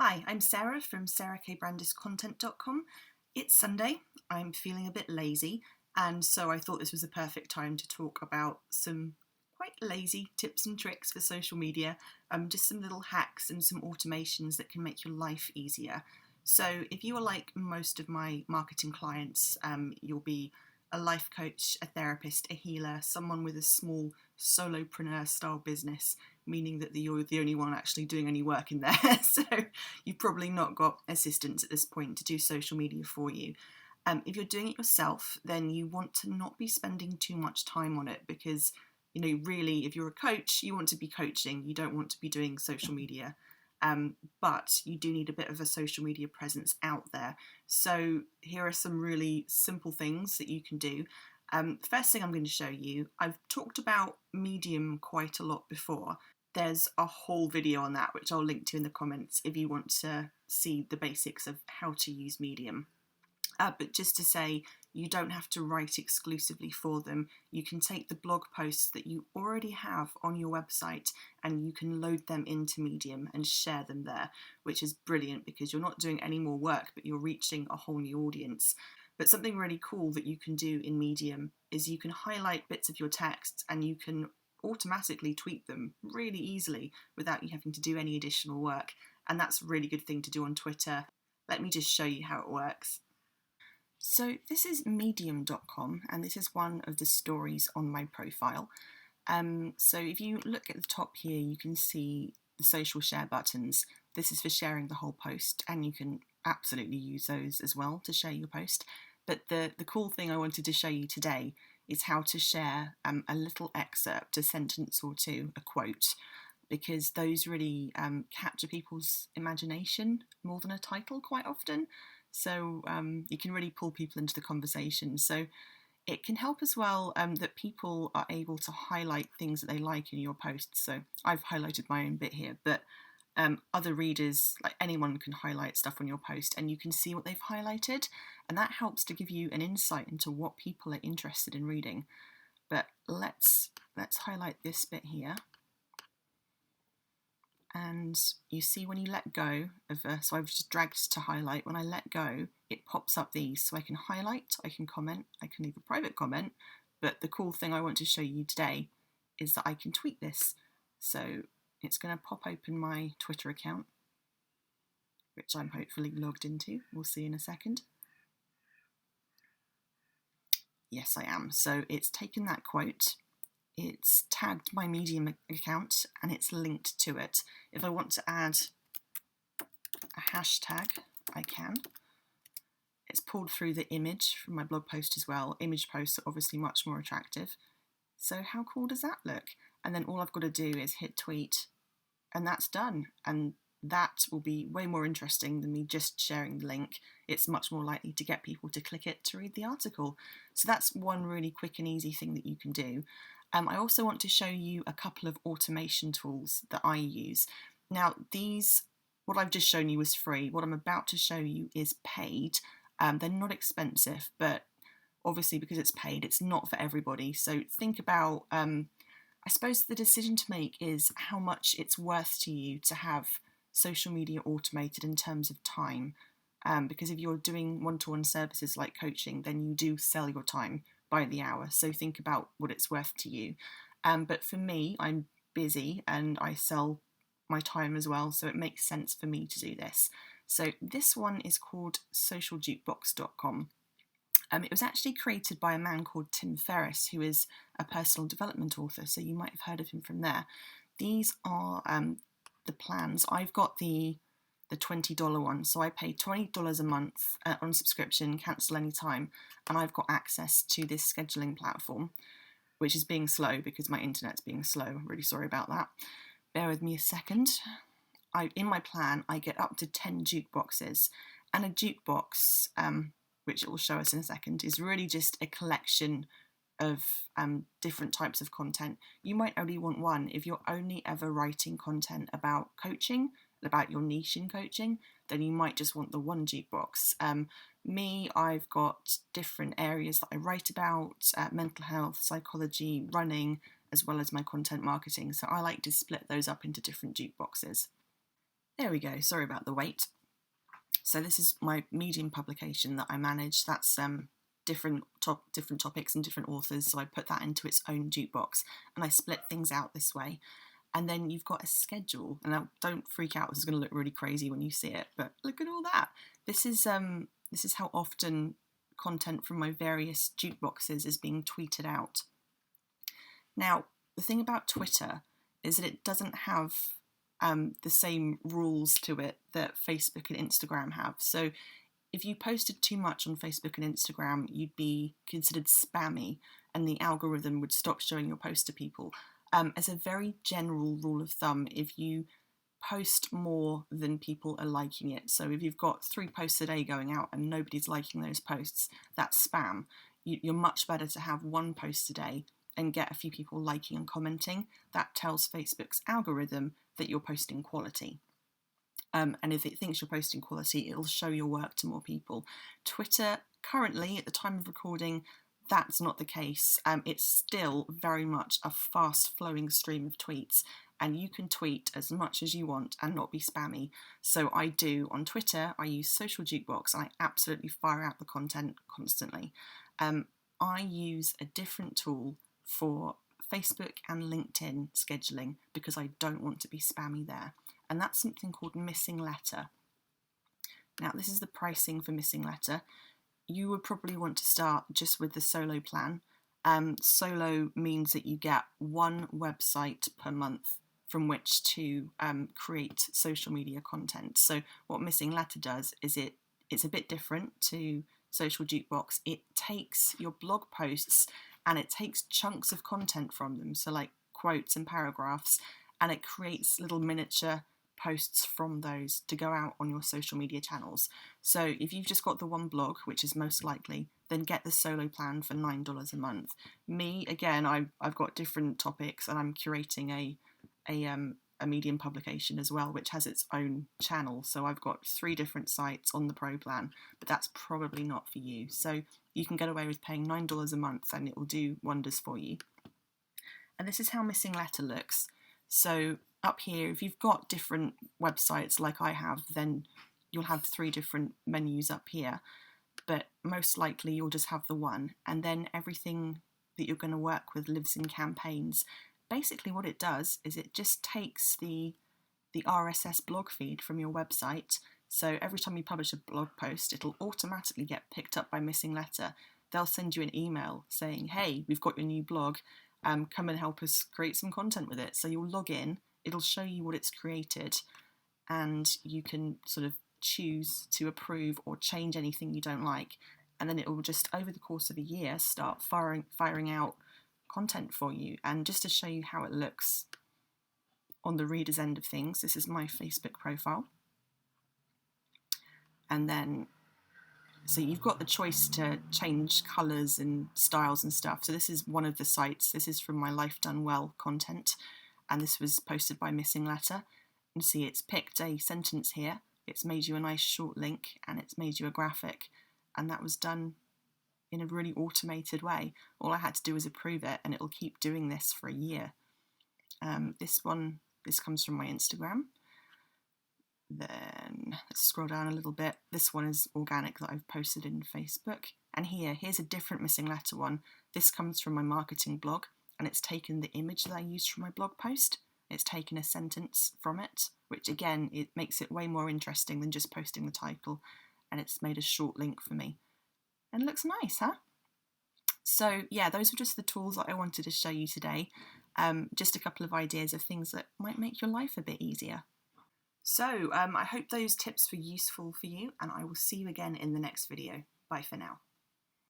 Hi, I'm Sarah from sarahkbrandiscontent.com. It's Sunday, I'm feeling a bit lazy, and so I thought this was a perfect time to talk about some quite lazy tips and tricks for social media, just some little hacks and some automations that can make your life easier. So if you are like most of my marketing clients, you'll be a life coach, a therapist, a healer, someone with a small solopreneur style business, meaning that you're the only one actually doing any work in there. So you've probably not got assistants at this point to do social media for you. If you're doing it yourself, then you want to not be spending too much time on it because, really, if you're a coach, you want to be coaching. You don't want to be doing social media. But you do need a bit of a social media presence out there. So here are some really simple things that you can do. The first thing I'm going to show you, I've talked about Medium quite a lot before. There's a whole video on that, which I'll link to in the comments if you want to see the basics of how to use Medium. But just to say, you don't have to write exclusively for them. You can take the blog posts that you already have on your website and you can load them into Medium and share them there, which is brilliant because you're not doing any more work, but you're reaching a whole new audience. But something really cool that you can do in Medium is you can highlight bits of your text and you can automatically tweet them really easily without you having to do any additional work. And that's a really good thing to do on Twitter. Let me just show you how it works. So this is medium.com and this is one of the stories on my profile. So if you look at the top here, you can see the social share buttons. This is for sharing the whole post and you can absolutely use those as well to share your post. But the cool thing I wanted to show you today is how to share a little excerpt, a sentence or two, a quote, because those really capture people's imagination more than a title quite often. So you can really pull people into the conversation. So it can help as well that people are able to highlight things that they like in your posts. So I've highlighted my own bit here, but other readers, like anyone, can highlight stuff on your post and you can see what they've highlighted. And that helps to give you an insight into what people are interested in reading. But let's highlight this bit here. And you see when you let go of so I've just dragged to highlight. When I let go, it pops up these, so I can highlight, I can comment, I can leave a private comment, but the cool thing I want to show you today is that I can tweet this. So it's going to pop open my Twitter account, which I'm hopefully logged into. We'll see in a second. Yes, I am. So it's taken that quote, it's tagged my Medium account and it's linked to it. If I want to add a hashtag, I can. It's pulled through the image from my blog post as well. Image posts are obviously much more attractive. So how cool does that look? And then all I've got to do is hit tweet and that's done. And that will be way more interesting than me just sharing the link. It's much more likely to get people to click it to read the article. So that's one really quick and easy thing that you can do. I also want to show you a couple of automation tools that I use. Now what I've just shown you is free. What I'm about to show you is paid. They're not expensive, but obviously because it's paid, it's not for everybody. So think about, I suppose the decision to make is how much it's worth to you to have social media automated in terms of time. Because if you're doing one-to-one services like coaching, then you do sell your time by the hour. So think about what it's worth to you. But for me, I'm busy and I sell my time as well, so it makes sense for me to do this. So this one is called socialjukebox.com. It was actually created by a man called Tim Ferriss, who is a personal development author, so you might have heard of him from there. These are the plans. I've got the $20 one, so I pay $20 a month on subscription, cancel anytime, and I've got access to this scheduling platform, which is being slow because my internet's being slow. I'm really sorry about that. Bear with me a second. In my plan, I get up to 10 jukeboxes, and a jukebox, which it will show us in a second, is really just a collection of different types of content. You might only want one. If you're only ever writing content about coaching, about your niche in coaching, then you might just want the one jukebox. Me, I've got different areas that I write about, mental health, psychology, running, as well as my content marketing. So I like to split those up into different jukeboxes. There we go, sorry about the wait. So this is my Medium publication that I manage. That's different topics and different authors, so I put that into its own Jukebox, and I split things out this way. And then you've got a schedule, and now don't freak out, this is going to look really crazy when you see it, but look at all that. This is how often content from my various Jukeboxes is being tweeted out. Now, the thing about Twitter is that it doesn't have the same rules to it that Facebook and Instagram have. So if you posted too much on Facebook and Instagram, you'd be considered spammy, and the algorithm would stop showing your post to people. As a very general rule of thumb, if you post more than people are liking it, so if you've got 3 posts a day going out and nobody's liking those posts, that's spam. You're much better to have 1 post a day and get a few people liking and commenting. That tells Facebook's algorithm that you're posting quality. And if it thinks you're posting quality, it'll show your work to more people. Twitter, currently, at the time of recording, that's not the case. It's still very much a fast-flowing stream of tweets, and you can tweet as much as you want and not be spammy. So I do. On Twitter, I use Social Jukebox, and I absolutely fire out the content constantly. I use a different tool for Facebook and LinkedIn scheduling because I don't want to be spammy there. And that's something called Missing Letter. Now, this is the pricing for Missing Letter. You would probably want to start just with the solo plan. Solo means that you get 1 website per month from which to create social media content. So what Missing Letter does is it's a bit different to Social Jukebox. It takes your blog posts and it takes chunks of content from them, so like quotes and paragraphs, and it creates little miniature posts from those to go out on your social media channels. So if you've just got the 1 blog, which is most likely, then get the solo plan for $9 a month. Me, again, I've got different topics, and I'm curating a Medium publication as well, which has its own channel. So I've got 3 different sites on the Pro plan, but that's probably not for you. So you can get away with paying $9 a month and it will do wonders for you. And this is how Missing Letter looks. So up here, if you've got different websites like I have, then you'll have 3 different menus up here. But most likely you'll just have the 1. And then everything that you're going to work with lives in campaigns. Basically what it does is it just takes the RSS blog feed from your website. So every time you publish a blog post, it'll automatically get picked up by Missing Letter. They'll send you an email saying, hey, we've got your new blog, come and help us create some content with it. So you'll log in, it'll show you what it's created, and you can sort of choose to approve or change anything you don't like. And then it will just, over the course of a year, start firing out content for you. And just to show you how it looks on the reader's end of things, this is my Facebook profile. And then, so you've got the choice to change colours and styles and stuff. So this is one of the sites. This is from my Life Done Well content, and this was posted by Missing Letter. And see, it's picked a sentence here, it's made you a nice short link, and it's made you a graphic. And that was done in a really automated way. All I had to do was approve it, and it'll keep doing this for a year. This comes from my Instagram. Then let's scroll down a little bit. This one is organic that I've posted in Facebook. And here's a different Missing Letter one. This comes from my marketing blog, and it's taken the image that I used from my blog post. It's taken a sentence from it, which again, it makes it way more interesting than just posting the title. And it's made a short link for me. And it looks nice, huh? So yeah, those are just the tools that I wanted to show you today. Just a couple of ideas of things that might make your life a bit easier. So I hope those tips were useful for you, and I will see you again in the next video. Bye for now.